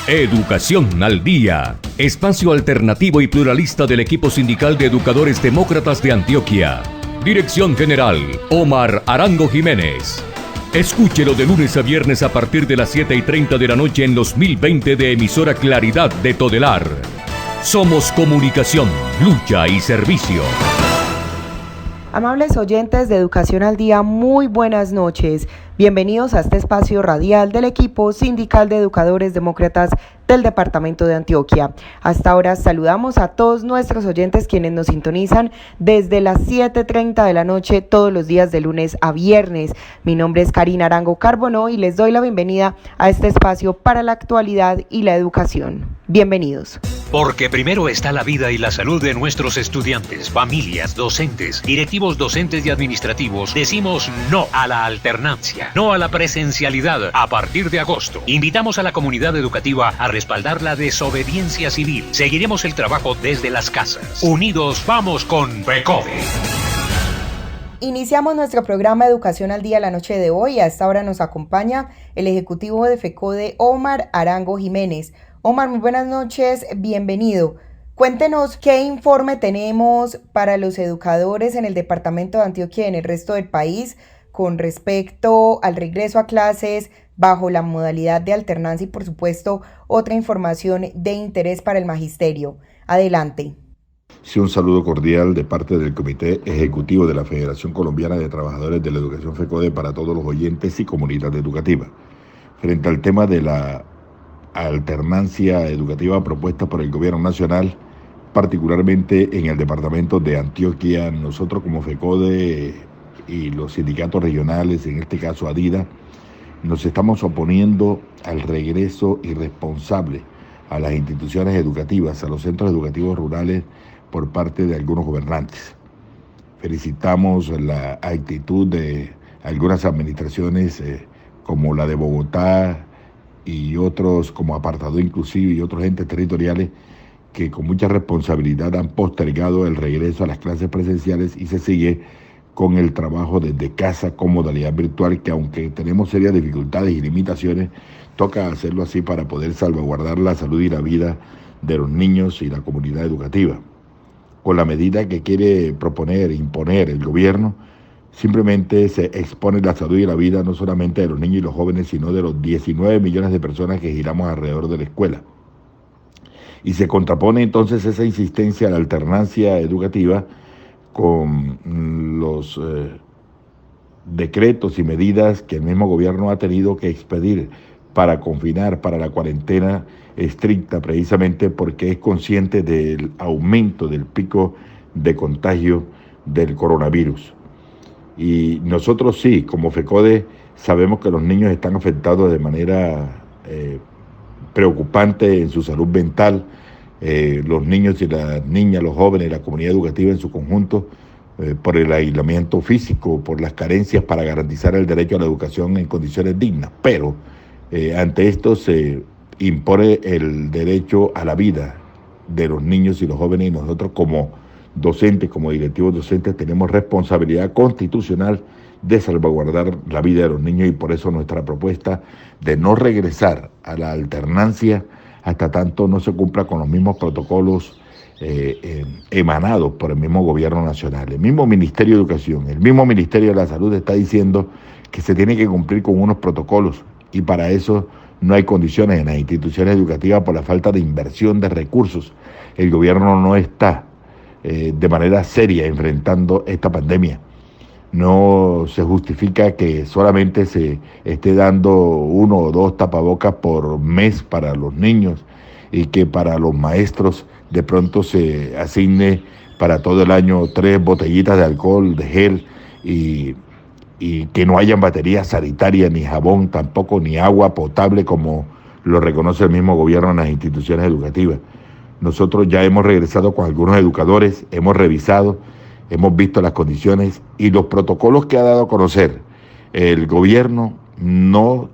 Educación al Día, espacio alternativo y pluralista del equipo sindical de educadores demócratas de Antioquia. Dirección General, Omar Arango Jiménez. Escúchelo de lunes a viernes a partir de las 7:30 de la noche en los 1020 de emisora Claridad de Todelar. Somos comunicación, lucha y servicio. Amables oyentes de Educación al Día, muy buenas noches. Bienvenidos a este espacio radial del equipo sindical de educadores demócratas del departamento de Antioquia. Hasta ahora saludamos a todos nuestros oyentes quienes nos sintonizan desde las 7:30 de la noche todos los días de lunes a viernes. Mi nombre es Karina Arango Carbonó y les doy la bienvenida a este espacio para la actualidad y la educación. Bienvenidos. Porque primero está la vida y la salud de nuestros estudiantes, familias, docentes, directivos docentes y administrativos. Decimos no a la alternancia, no a la presencialidad a partir de agosto. Invitamos a la comunidad educativa a respaldar la desobediencia civil. Seguiremos el trabajo desde las casas. Unidos vamos con FECODE. Iniciamos nuestro programa Educación al Día la noche de hoy. A esta hora nos acompaña el ejecutivo de FECODE, Omar Arango Jiménez. Omar, muy buenas noches, bienvenido. Cuéntenos qué informe tenemos para los educadores en el departamento de Antioquia y en el resto del país con respecto al regreso a clases bajo la modalidad de alternancia y, por supuesto, otra información de interés para el magisterio. Adelante. Sí, un saludo cordial de parte del Comité Ejecutivo de la Federación Colombiana de Trabajadores de la Educación FECODE para todos los oyentes y comunidad educativa. Frente al tema de la alternancia educativa propuesta por el gobierno nacional, particularmente en el departamento de Antioquia, nosotros como FECODE y los sindicatos regionales, en este caso ADIDA, nos estamos oponiendo al regreso irresponsable a las instituciones educativas, a los centros educativos rurales por parte de algunos gobernantes. Felicitamos la actitud de algunas administraciones como la de Bogotá y otros como Apartado Inclusive y otros entes territoriales que con mucha responsabilidad han postergado el regreso a las clases presenciales y se sigue con el trabajo desde casa con modalidad virtual, que aunque tenemos serias dificultades y limitaciones, toca hacerlo así para poder salvaguardar la salud y la vida de los niños y la comunidad educativa. Con la medida que quiere proponer, imponer el gobierno, simplemente se expone la salud y la vida no solamente de los niños y los jóvenes, sino de los 19 millones de personas que giramos alrededor de la escuela. Y se contrapone entonces esa insistencia a la alternancia educativa con los decretos y medidas que el mismo gobierno ha tenido que expedir para confinar, para la cuarentena estricta, precisamente porque es consciente del aumento del pico de contagio del coronavirus. Y nosotros sí, como FECODE, sabemos que los niños están afectados de manera preocupante en su salud mental, los niños y las niñas, los jóvenes, la comunidad educativa en su conjunto, por el aislamiento físico, por las carencias para garantizar el derecho a la educación en condiciones dignas. Pero ante esto se impone el derecho a la vida de los niños y los jóvenes, y nosotros como docentes, como directivos docentes, tenemos responsabilidad constitucional de salvaguardar la vida de los niños, y por eso nuestra propuesta de no regresar a la alternancia hasta tanto no se cumpla con los mismos protocolos emanados por el mismo gobierno nacional. El mismo Ministerio de Educación, el mismo Ministerio de la Salud está diciendo que se tiene que cumplir con unos protocolos, y para eso no hay condiciones en las instituciones educativas por la falta de inversión de recursos. El gobierno no está de manera seria enfrentando esta pandemia. No se justifica que solamente se esté dando 1 o 2 tapabocas por mes para los niños y que para los maestros de pronto se asigne para todo el año 3 botellitas de alcohol, de gel, y que no hayan baterías sanitarias, ni jabón tampoco, ni agua potable, como lo reconoce el mismo gobierno en las instituciones educativas. Nosotros ya hemos regresado con algunos educadores, hemos revisado, hemos visto las condiciones y los protocolos que ha dado a conocer el gobierno no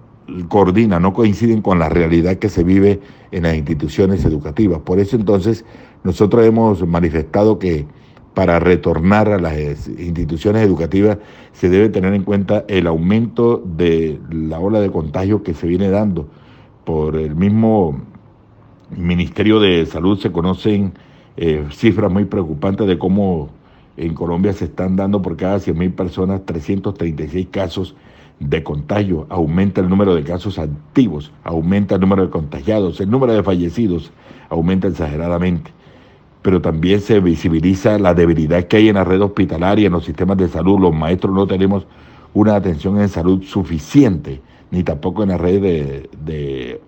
coordina, no coinciden con la realidad que se vive en las instituciones educativas. Por eso entonces nosotros hemos manifestado que para retornar a las instituciones educativas se debe tener en cuenta el aumento de la ola de contagio que se viene dando por el mismo Ministerio de Salud se conocen cifras muy preocupantes de cómo en Colombia se están dando por cada 100.000 personas 336 casos de contagio. Aumenta el número de casos activos, aumenta el número de contagiados, el número de fallecidos aumenta exageradamente. Pero también se visibiliza la debilidad que hay en la red hospitalaria, en los sistemas de salud. Los maestros no tenemos una atención en salud suficiente, ni tampoco en la red de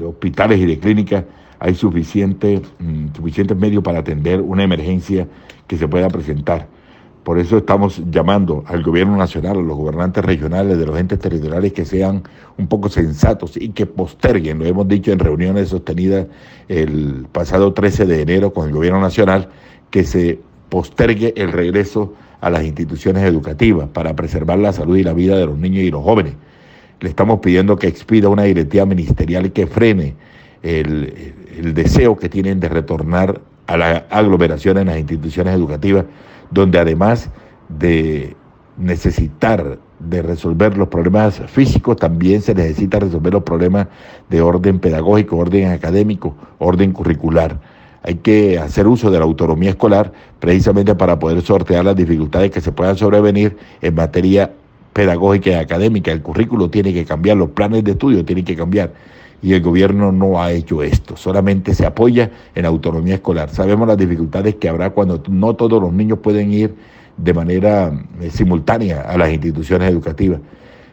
hospitales y de clínicas hay suficientes medios para atender una emergencia que se pueda presentar. Por eso estamos llamando al gobierno nacional, a los gobernantes regionales de los entes territoriales que sean un poco sensatos y que posterguen, lo hemos dicho en reuniones sostenidas el pasado 13 de enero con el gobierno nacional, que se postergue el regreso a las instituciones educativas para preservar la salud y la vida de los niños y los jóvenes. Le estamos pidiendo que expida una directiva ministerial y que frene el deseo que tienen de retornar a la aglomeración en las instituciones educativas, donde además de necesitar de resolver los problemas físicos, también se necesita resolver los problemas de orden pedagógico, orden académico, orden curricular. Hay que hacer uso de la autonomía escolar precisamente para poder sortear las dificultades que se puedan sobrevenir en materia pedagógica y académica. El currículo tiene que cambiar, los planes de estudio tienen que cambiar. Y el gobierno no ha hecho esto, solamente se apoya en la autonomía escolar. Sabemos las dificultades que habrá cuando no todos los niños pueden ir de manera simultánea a las instituciones educativas.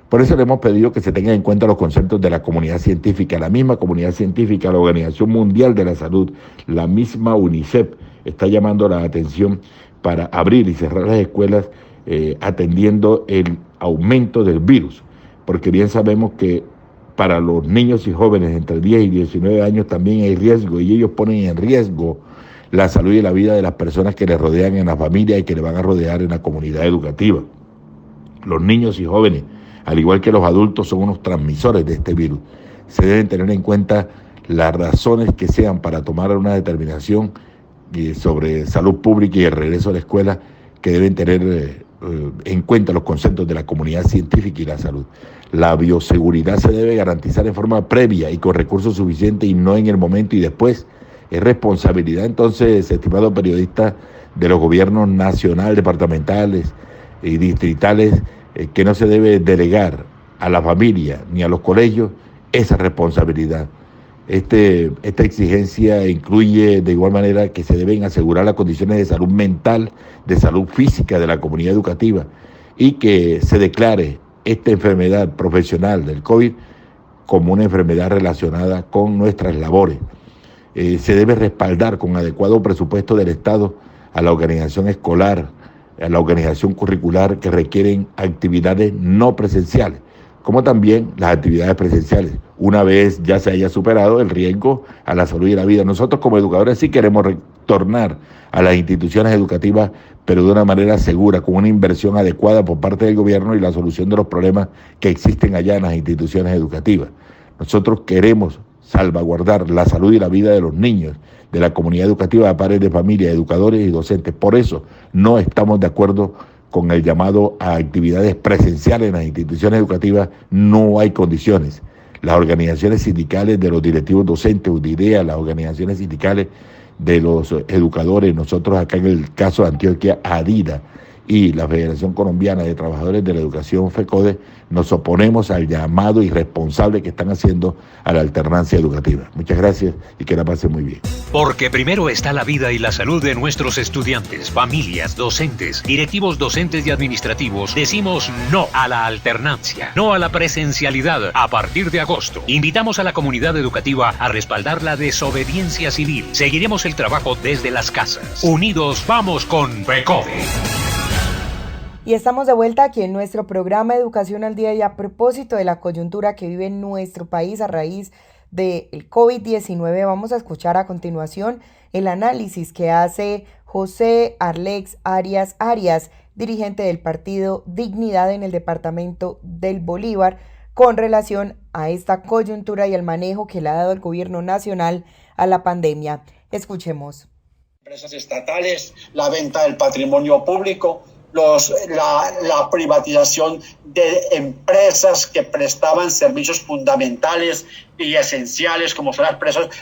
Por eso le hemos pedido que se tengan en cuenta los conceptos de la comunidad científica. La misma comunidad científica, la Organización Mundial de la Salud, la misma UNICEF está llamando la atención para abrir y cerrar las escuelas atendiendo el aumento del virus, porque bien sabemos que para los niños y jóvenes entre 10 y 19 años también hay riesgo, y ellos ponen en riesgo la salud y la vida de las personas que les rodean en la familia y que les van a rodear en la comunidad educativa. Los niños y jóvenes, al igual que los adultos, son unos transmisores de este virus. Se deben tener en cuenta las razones que sean para tomar una determinación sobre salud pública y el regreso a la escuela, que deben tener en cuenta los conceptos de la comunidad científica y la salud. La bioseguridad se debe garantizar en forma previa y con recursos suficientes, y no en el momento y después. Es responsabilidad entonces, estimado periodista, de los gobiernos nacional, departamentales y distritales, que no se debe delegar a la familia ni a los colegios esa responsabilidad. Esta exigencia incluye de igual manera que se deben asegurar las condiciones de salud mental, de salud física de la comunidad educativa, y que se declare esta enfermedad profesional del COVID como una enfermedad relacionada con nuestras labores. Se debe respaldar con adecuado presupuesto del Estado a la organización escolar, a la organización curricular que requieren actividades no presenciales, como también las actividades presenciales, una vez ya se haya superado el riesgo a la salud y la vida. Nosotros como educadores sí queremos retornar a las instituciones educativas, pero de una manera segura, con una inversión adecuada por parte del gobierno y la solución de los problemas que existen allá en las instituciones educativas. Nosotros queremos salvaguardar la salud y la vida de los niños, de la comunidad educativa, de padres de familia, educadores y docentes. Por eso no estamos de acuerdo con el llamado a actividades presenciales en las instituciones educativas. No hay condiciones. Las organizaciones sindicales de los directivos docentes, UDIDEA, las organizaciones sindicales de los educadores, nosotros acá en el caso de Antioquia, ADIDA, y la Federación Colombiana de Trabajadores de la Educación, FECODE, nos oponemos al llamado irresponsable que están haciendo a la alternancia educativa. Muchas gracias y que la pasen muy bien. Porque primero está la vida y la salud de nuestros estudiantes, familias, docentes, directivos docentes y administrativos. Decimos no a la alternancia, no a la presencialidad a partir de agosto. Invitamos a la comunidad educativa a respaldar la desobediencia civil. Seguiremos el trabajo desde las casas. Unidos vamos con FECODE. Y estamos de vuelta aquí en nuestro programa Educación al Día, y a propósito de la coyuntura que vive nuestro país a raíz del COVID-19, vamos a escuchar a continuación el análisis que hace José Arlex Arias, dirigente del partido Dignidad en el departamento del Bolívar, con relación a esta coyuntura y el manejo que le ha dado el gobierno nacional a la pandemia. Escuchemos. Empresas estatales, la venta del patrimonio público, la privatización de empresas que prestaban servicios fundamentales y esenciales, como son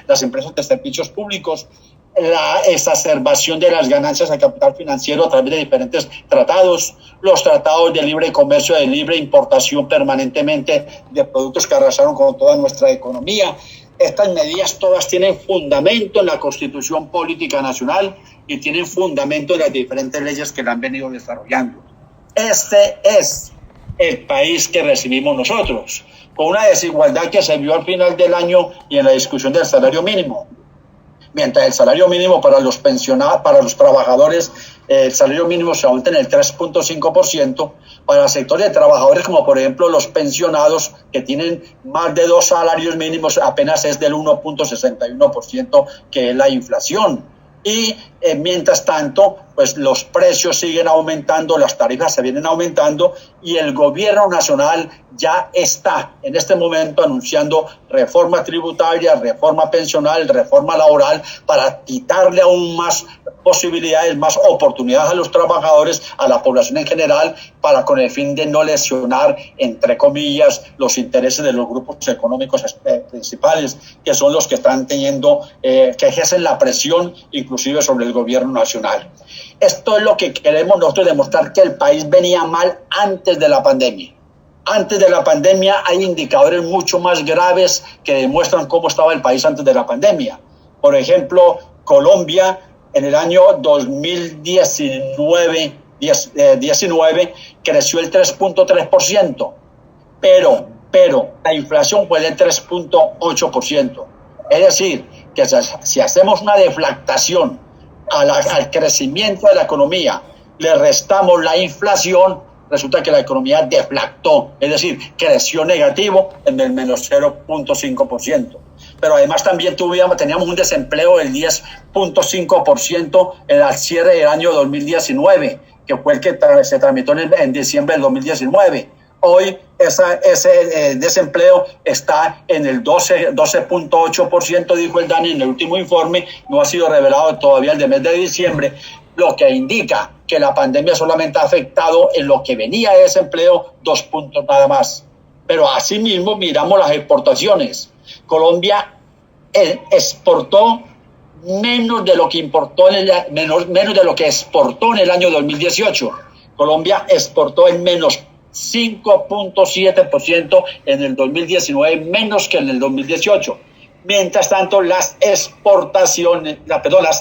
las empresas de servicios públicos, la exacerbación de las ganancias al capital financiero a través de diferentes tratados, los tratados de libre comercio, de libre importación permanentemente de productos que arrasaron con toda nuestra economía. Estas medidas todas tienen fundamento en la Constitución Política Nacional y tienen fundamento en las diferentes leyes que la han venido desarrollando. Este es el país que recibimos nosotros, con una desigualdad que se vio al final del año y en la discusión del salario mínimo. Mientras el salario mínimo para los pensionados, para los trabajadores, el salario mínimo se aumenta en el 3.5%, para sectores de trabajadores como por ejemplo los pensionados que tienen más de 2 salarios mínimos apenas es del 1.61%, que es la inflación. Y mientras tanto, pues los precios siguen aumentando, las tarifas se vienen aumentando y el gobierno nacional ya está en este momento anunciando reforma tributaria, reforma pensional, reforma laboral para quitarle aún más posibilidades, más oportunidades a los trabajadores, a la población en general, para con el fin de no lesionar, entre comillas, los intereses de los grupos económicos principales, que son los que están teniendo, que ejercen la presión inclusive sobre el gobierno nacional. Esto es lo que queremos nosotros demostrar, que el país venía mal antes de la pandemia. Antes de la pandemia hay indicadores mucho más graves que demuestran cómo estaba el país antes de la pandemia. Por ejemplo, Colombia en el año 2019 creció el 3.3%, pero la inflación fue del 3.8%. Es decir, que si hacemos una deflactación al crecimiento de la economía, le restamos la inflación, resulta que la economía deflactó, es decir, creció negativo en el menos 0.5%. Pero además también teníamos un desempleo del 10.5% al cierre del año 2019, que fue el que se tramitó en diciembre del 2019. Hoy ese desempleo está en el 12.8%, dijo el DANE en el último informe, no ha sido revelado todavía el de mes de diciembre, lo que indica que la pandemia solamente ha afectado en lo que venía de desempleo 2 puntos nada más. Pero asimismo miramos las exportaciones. Colombia exportó menos de lo que importó menos de lo que exportó en el año 2018. Colombia exportó en menos 5.7% en el 2019, menos que en el 2018. Mientras tanto, las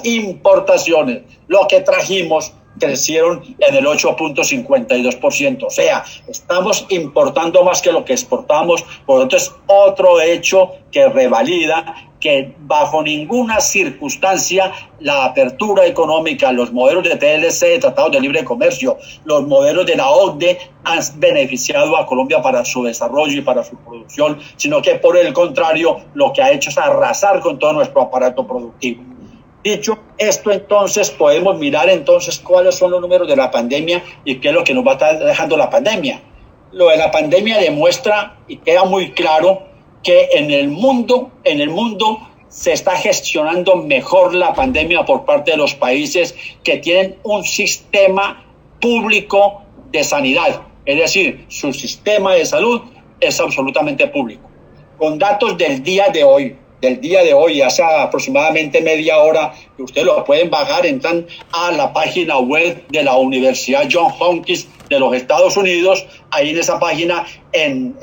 importaciones, lo que trajimos, crecieron en el 8.52%. O sea, estamos importando más que lo que exportamos. Por lo tanto, es otro hecho que revalida que bajo ninguna circunstancia la apertura económica, los modelos de TLC, Tratados de Libre Comercio, los modelos de la OCDE han beneficiado a Colombia para su desarrollo y para su producción, sino que por el contrario, lo que ha hecho es arrasar con todo nuestro aparato productivo. Dicho esto, entonces, podemos mirar entonces cuáles son los números de la pandemia y qué es lo que nos va a estar dejando la pandemia. Lo de la pandemia demuestra y queda muy claro que en el mundo se está gestionando mejor la pandemia por parte de los países que tienen un sistema público de sanidad. Es decir, su sistema de salud es absolutamente público. Con datos del día de hoy, hace aproximadamente media hora, que ustedes lo pueden bajar, entran a la página web de la Universidad Johns Hopkins de los Estados Unidos. Ahí en esa página, en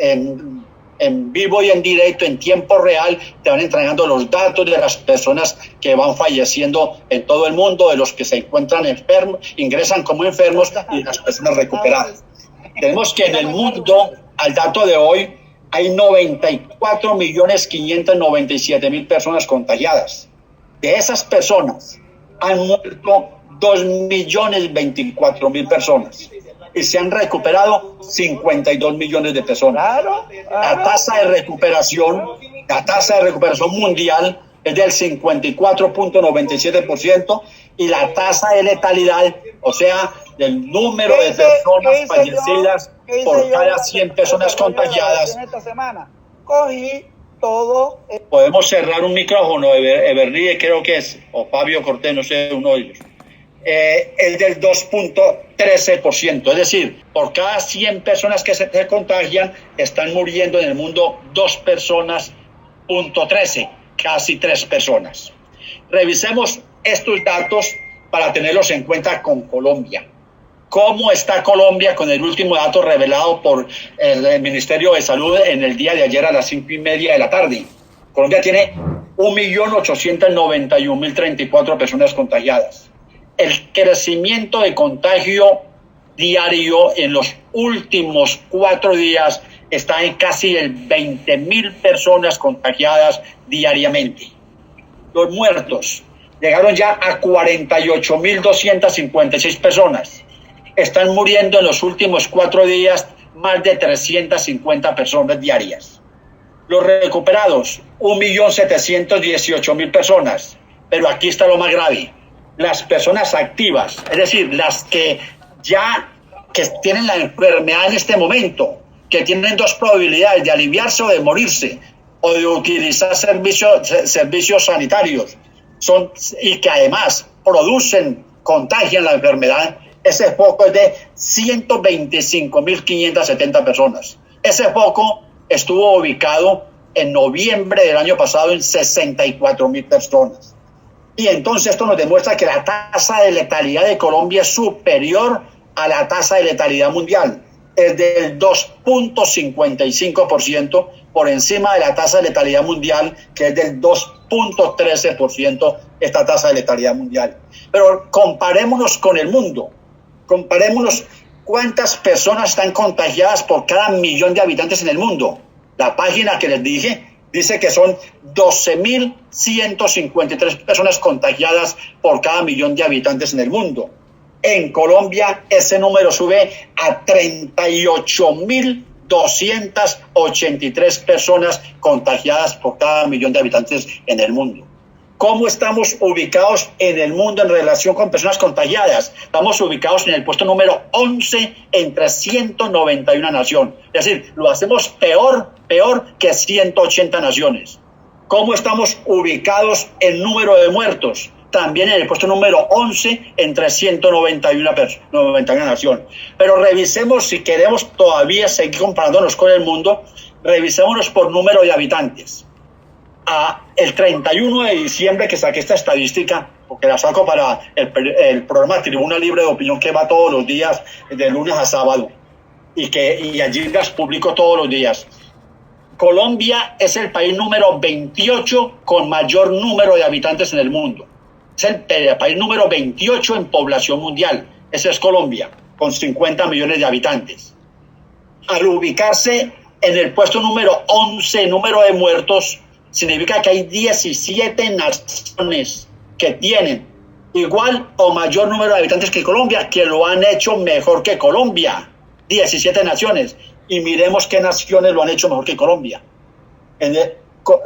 vivo y en directo, en tiempo real, te van entregando los datos de las personas que van falleciendo en todo el mundo, de los que se encuentran enfermos, ingresan como enfermos y las personas recuperadas. Tenemos que en el mundo, al dato de hoy, hay 94.597.000 personas contagiadas. De esas personas han muerto 2.024.000 personas y se han recuperado 52 millones de personas. La tasa de recuperación mundial es del 54.97% y la tasa de letalidad, o sea, del número de personas fallecidas por cada 100 personas contagiadas. Esta semana cogí todo. Podemos cerrar un micrófono, Everly, creo que es, o Fabio Cortés, no sé, uno de ellos. Es del 2. 13%. Es decir, por cada 100 personas que se contagian, están muriendo en el mundo 2 personas, .13, casi 3 personas. Revisemos estos datos para tenerlos en cuenta con Colombia. ¿Cómo está Colombia con el último dato revelado por el Ministerio de Salud en el día de ayer a las 5:30 de la tarde? Colombia tiene 1.891.034 personas contagiadas. El crecimiento de contagio diario en los últimos 4 días está en casi el 20.000 personas contagiadas diariamente. Los muertos llegaron ya a 48.256 personas. Están muriendo en los últimos 4 días más de 350 personas diarias. Los recuperados, 1.718.000 personas. Pero aquí está lo más grave. Las personas activas, es decir, las que tienen la enfermedad en este momento, que tienen 2 probabilidades, de aliviarse o de morirse, o de utilizar servicios sanitarios, y que además contagian la enfermedad. Ese foco es de 125.570 personas. Ese foco estuvo ubicado en noviembre del año pasado en 64.000 personas. Y entonces esto nos demuestra que la tasa de letalidad de Colombia es superior a la tasa de letalidad mundial. Es del 2.55% por encima de la tasa de letalidad mundial, que es del 2.13% esta tasa de letalidad mundial. Pero comparémonos con el mundo. Comparémonos cuántas personas están contagiadas por cada millón de habitantes en el mundo. La página que les dije dice que son 12.153 personas contagiadas por cada millón de habitantes en el mundo. En Colombia ese número sube a 38.283 personas contagiadas por cada millón de habitantes en el mundo. ¿Cómo estamos ubicados en el mundo en relación con personas contagiadas? Estamos ubicados en el puesto número 11 entre 191 naciones. Es decir, lo hacemos peor que 180 naciones. ¿Cómo estamos ubicados en número de muertos? También en el puesto número 11 entre 191 naciones. Pero revisemos, si queremos todavía seguir comparándonos con el mundo, revisémonos por número de habitantes. El 31 de diciembre que saqué esta estadística, porque la saco para el programa Tribuna Libre de Opinión, que va todos los días, de lunes a sábado, y allí las publico todos los días. Colombia es el país número 28 con mayor número de habitantes en el mundo. Es el país número 28 en población mundial. Ese es Colombia, con 50 millones de habitantes. Al ubicarse en el puesto número 11, número de muertos, significa que hay 17 naciones que tienen igual o mayor número de habitantes que Colombia, que lo han hecho mejor que Colombia. 17 naciones. Y miremos qué naciones lo han hecho mejor que Colombia.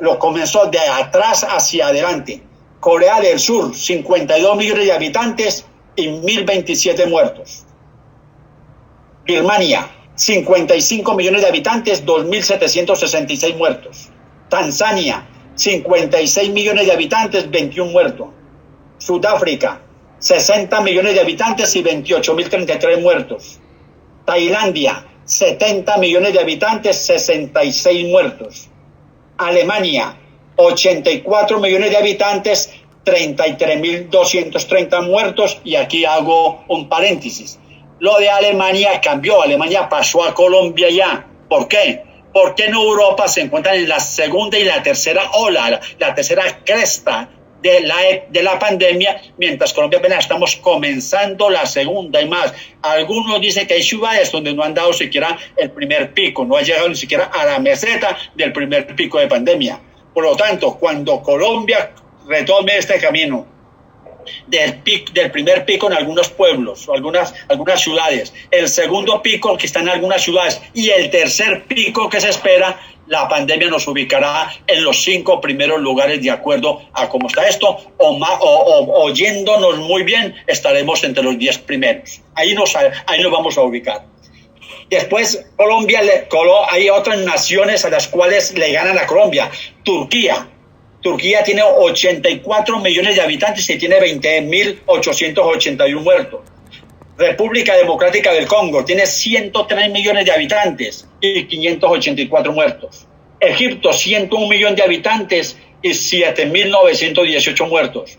Lo comenzó de atrás hacia adelante. Corea del Sur, 52 millones de habitantes y 1.027 muertos. Birmania, 55 millones de habitantes, 2.766 muertos. Tanzania, 56 millones de habitantes, 21 muertos. Sudáfrica, 60 millones de habitantes y 28.033 muertos. Tailandia, 70 millones de habitantes, 66 muertos. Alemania, 84 millones de habitantes, 33.230 muertos. Y aquí hago un paréntesis. Lo de Alemania cambió. Alemania pasó a Colombia ya. ¿Por qué? Porque en Europa se encuentran en la segunda y la tercera ola, la tercera cresta de la pandemia, mientras Colombia apenas estamos comenzando la segunda. Y más, algunos dicen que hay ciudades donde no han dado siquiera el primer pico, no ha llegado ni siquiera a la meseta del primer pico de pandemia. Por lo tanto, cuando Colombia retome este camino del primer pico en algunos pueblos o algunas ciudades, el segundo pico que está en algunas ciudades y el tercer pico que se espera, la pandemia nos ubicará en los 5 primeros lugares de acuerdo a cómo está esto, o oyéndonos muy bien, estaremos entre los 10 primeros. Ahí nos vamos a ubicar. Después, Colombia, hay otras naciones a las cuales le ganan a Colombia. Turquía tiene 84 millones de habitantes y tiene 20.881 muertos. República Democrática del Congo tiene 103 millones de habitantes y 584 muertos. Egipto, 101 millones de habitantes y 7.918 muertos.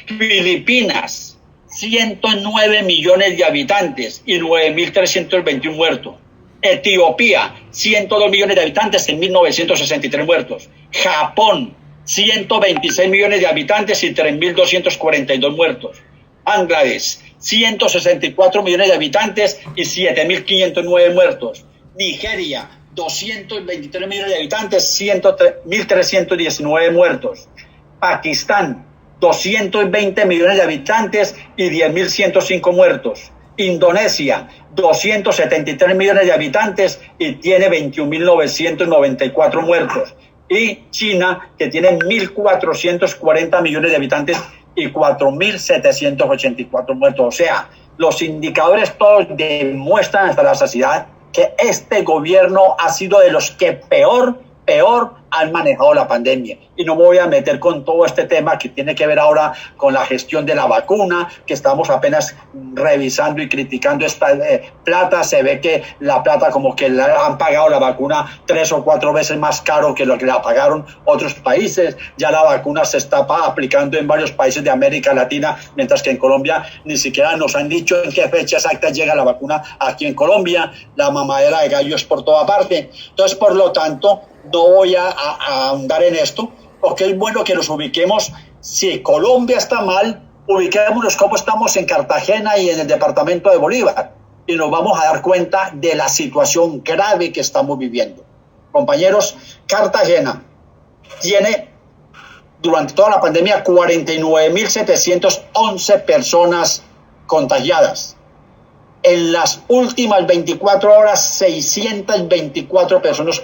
Filipinas, 109 millones de habitantes y 9.321 muertos. Etiopía, 102 millones de habitantes y 1.963 muertos. Japón, 126 millones de habitantes y 3.242 muertos. Bangladesh, 164 millones de habitantes y 7.509 muertos. Nigeria, 223 millones de habitantes, 1.319 muertos. Pakistán, 220 millones de habitantes y 10.105 muertos. Indonesia, 273 millones de habitantes y tiene 21.994 muertos. Y China, que tiene 1.440 millones de habitantes y 4.784 muertos. O sea, los indicadores todos demuestran hasta la saciedad que este gobierno ha sido de los que peor han manejado la pandemia. Y no me voy a meter con todo este tema que tiene que ver ahora con la gestión de la vacuna, que estamos apenas revisando y criticando esta plata. Se ve que la plata como que la han pagado la vacuna 3 o 4 veces más caro que lo que la pagaron otros países. Ya la vacuna se está aplicando en varios países de América Latina, mientras que en Colombia ni siquiera nos han dicho en qué fecha exacta llega la vacuna aquí en Colombia. La mamadera de gallo es por toda parte. Entonces, por lo tanto, no voy a ahondar en esto, porque es bueno que nos ubiquemos. Si Colombia está mal, ubiquémonos como estamos en Cartagena y en el departamento de Bolívar, y nos vamos a dar cuenta de la situación grave que estamos viviendo. Compañeros, Cartagena tiene durante toda la pandemia 49.711 personas contagiadas. En las últimas 24 horas, 624 personas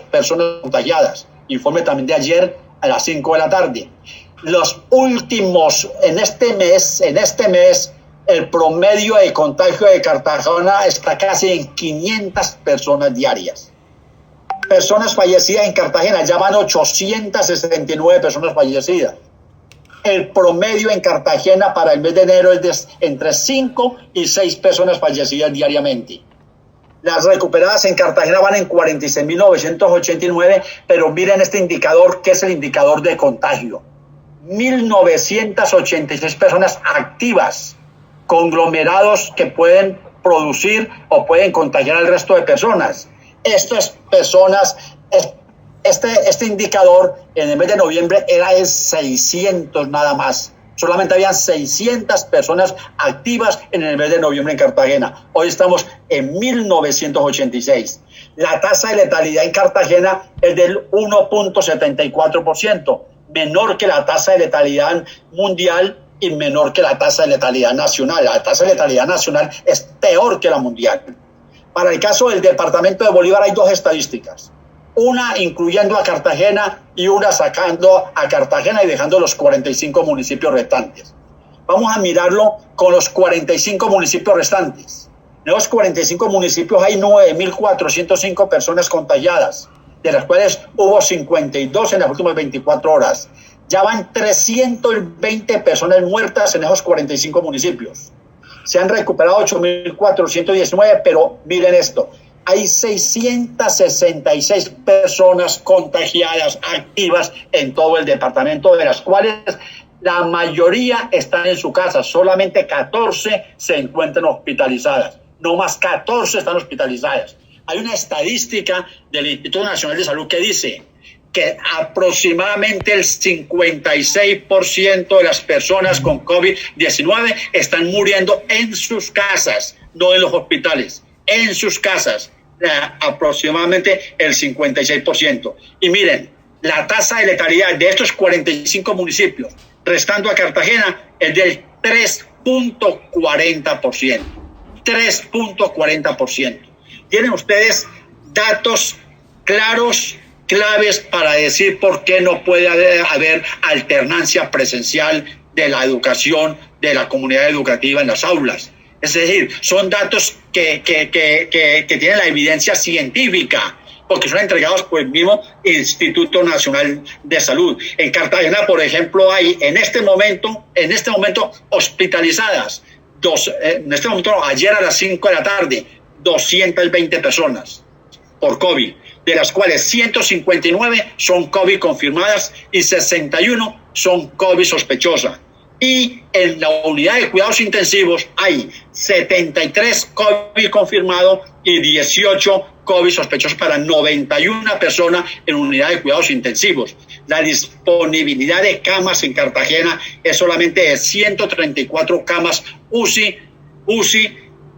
contagiadas. Informe también de ayer a las 5 de la tarde. Los últimos, en este mes, el promedio de contagio de Cartagena está casi en 500 personas diarias. Personas fallecidas en Cartagena, ya van 869 personas fallecidas. El promedio en Cartagena para el mes de enero es de entre 5 y 6 personas fallecidas diariamente. Las recuperadas en Cartagena van en 46.989, pero miren este indicador, que es el indicador de contagio. 1.986 personas activas, conglomerados que pueden producir o pueden contagiar al resto de personas. Estas personas... Este indicador en el mes de noviembre era de 600 nada más. Solamente habían 600 personas activas en el mes de noviembre en Cartagena. Hoy estamos en 1.986. La tasa de letalidad en Cartagena es del 1.74%, menor que la tasa de letalidad mundial y menor que la tasa de letalidad nacional. La tasa de letalidad nacional es peor que la mundial. Para el caso del departamento de Bolívar hay 2 estadísticas. Una incluyendo a Cartagena y una sacando a Cartagena y dejando los 45 municipios restantes. Vamos a mirarlo con los 45 municipios restantes. En los 45 municipios hay 9.405 personas contagiadas, de las cuales hubo 52 en las últimas 24 horas. Ya van 320 personas muertas en esos 45 municipios. Se han recuperado 8.419, pero miren esto. Hay 666 personas contagiadas activas en todo el departamento, de las cuales la mayoría están en su casa. Solamente 14 se encuentran hospitalizadas. No más, 14 están hospitalizadas. Hay una estadística del Instituto Nacional de Salud que dice que aproximadamente el 56% de las personas con COVID-19 están muriendo en sus casas, no en los hospitales, en sus casas. Aproximadamente el 56%. Y miren, la tasa de letalidad de estos 45 municipios, restando a Cartagena, es del 3.40%. 3.40%. Tienen ustedes datos claros, claves para decir por qué no puede haber alternancia presencial de la educación, de la comunidad educativa en las aulas. Es decir, son datos que tienen la evidencia científica, porque son entregados por el mismo Instituto Nacional de Salud. En Cartagena, por ejemplo, hay en este momento hospitalizadas en este momento, ayer a las 5 de la tarde, 220 personas por COVID, de las cuales 159 son COVID confirmadas y 61 son COVID sospechosas. Y en la unidad de cuidados intensivos hay 73 COVID confirmados y 18 COVID sospechosos para 91 personas en unidad de cuidados intensivos. La disponibilidad de camas en Cartagena es solamente de 134 camas UCI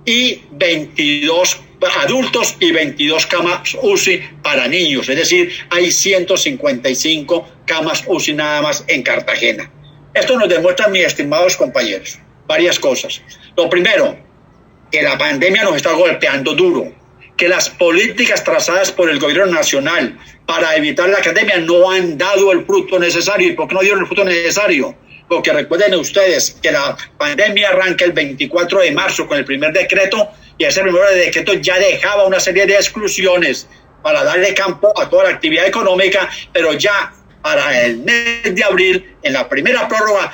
y 22 adultos y 22 camas UCI para niños. Es decir, hay 155 camas UCI nada más en Cartagena. Esto nos demuestra, mis estimados compañeros, varias cosas. Lo primero, que la pandemia nos está golpeando duro, que las políticas trazadas por el gobierno nacional para evitar la pandemia no han dado el fruto necesario. ¿Y por qué no dieron el fruto necesario? Porque recuerden ustedes que la pandemia arranca el 24 de marzo con el primer decreto, y ese primer decreto ya dejaba una serie de exclusiones para darle campo a toda la actividad económica, pero ya para el mes de abril, en la primera prórroga,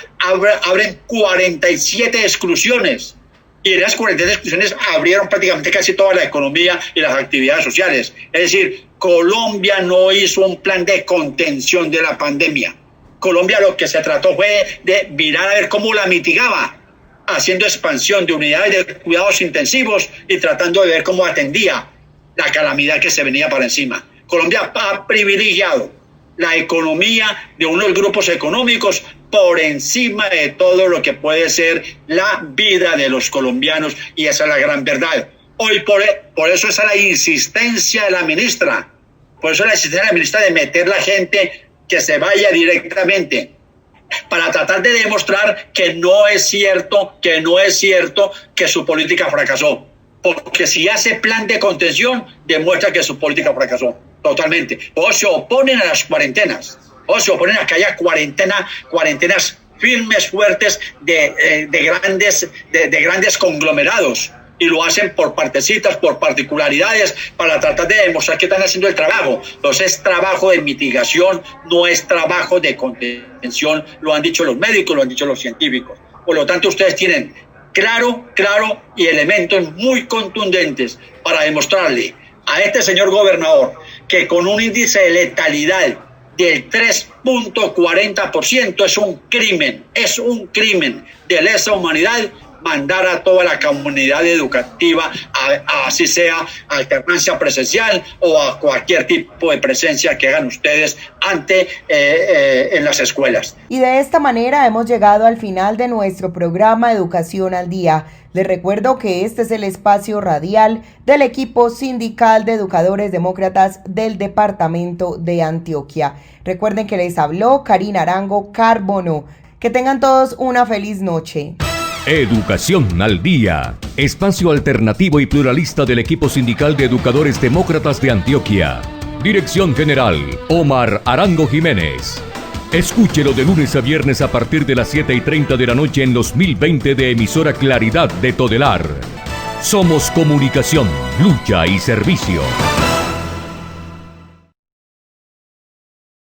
abren 47 exclusiones. Y en esas 47 exclusiones abrieron prácticamente casi toda la economía y las actividades sociales. Es decir, Colombia no hizo un plan de contención de la pandemia. Colombia lo que se trató fue de mirar a ver cómo la mitigaba, haciendo expansión de unidades de cuidados intensivos y tratando de ver cómo atendía la calamidad que se venía para encima. Colombia ha privilegiado la economía de unos grupos económicos por encima de todo lo que puede ser la vida de los colombianos, y esa es la gran verdad. Hoy por eso es la insistencia de la ministra, de meter la gente que se vaya directamente, para tratar de demostrar que no es cierto que su política fracasó. Porque si hace plan de contención, demuestra que su política fracasó totalmente. O se oponen a las cuarentenas, o se oponen a que haya cuarentenas firmes, fuertes de grandes conglomerados. Y lo hacen por partecitas, por particularidades, para tratar de demostrar que están haciendo el trabajo. Entonces es trabajo de mitigación, no es trabajo de contención. Lo han dicho los médicos, lo han dicho los científicos. Por lo tanto, ustedes tienen claro y elementos muy contundentes para demostrarle a este señor gobernador que con un índice de letalidad del 3.40% es un crimen de lesa humanidad mandar a toda la comunidad educativa, así sea alternancia presencial o a cualquier tipo de presencia que hagan ustedes en las escuelas. Y de esta manera hemos llegado al final de nuestro programa Educación al Día. Les recuerdo que este es el espacio radial del equipo sindical de educadores demócratas del departamento de Antioquia. Recuerden que les habló Karina Arango Carbono. Que tengan todos una feliz noche. Educación al Día, espacio alternativo y pluralista del equipo sindical de educadores demócratas de Antioquia. Dirección General, Omar Arango Jiménez. Escúchelo de lunes a viernes a partir de las 7:30 de la noche en los 1020 de emisora Claridad de Todelar. Somos comunicación, lucha y servicio.